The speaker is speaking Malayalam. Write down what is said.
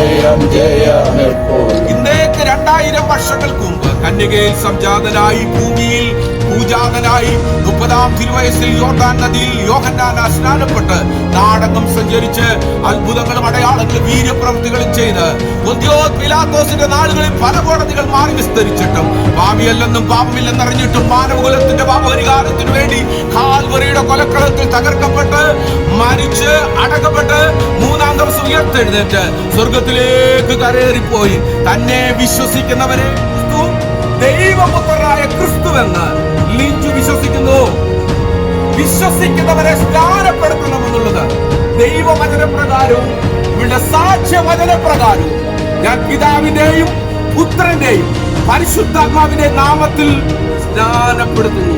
ജയം ജയം എപ്പോഴും. ഇന്നേക്ക് 2000 വർഷങ്ങൾക്ക് മുമ്പ് കന്യകയിൽ സംജാതനായി ഭൂമിയിൽ പൂജാതനായി 30-ാം തിരുവയസ്സിൽ യോർദാൻ നദിയിൽ യോഹന്നാൻ സ്നാനപ്പെട്ട് നാടകം സഞ്ചരിച്ച് അത്ഭുതങ്ങളും അടയാളങ്ങളും വീര്യപ്രവൃത്തികളും ചെയ്ത് പൊന്തിയോസ് പീലാത്തോസിന്റെ നാളുകളിൽ പല കോടതികൾ മാറി വിസ്തരിച്ചിട്ടും പാപിയല്ലെന്നും പാപമില്ലെന്നറിഞ്ഞിട്ടും മാനവകുലത്തിന്റെ പാപപരിഹാരത്തിനു വേണ്ടി കാൽവറിയുടെ കൊലക്കളത്തിൽ തകർക്കപ്പെട്ട് മരിച്ച് അടക്കപ്പെട്ട് 3-ാം ദിവസം ഉയർത്തെഴുന്നേറ്റ് സ്വർഗത്തിലേക്ക് കരേറിപ്പോയി തന്നെ വിശ്വസിക്കുന്നവരെ ദൈവപുത്രനായ ക്രിസ്തുവെന്ന് ലിഞ്ചു വിശ്വസിക്കുന്നു. വിശ്വസിക്കുന്നവരെ സ്നാനപ്പെടുത്തണമെന്നുള്ളത് ദൈവവചനപ്രകാരവും ഇവിടെ സാക്ഷ്യവചനപ്രകാരവും ഞാൻ പിതാവിന്റെയും പുത്രന്റെയും പരിശുദ്ധാത്മാവിന്റെ നാമത്തിൽ സ്നാനപ്പെടുത്തുന്നു.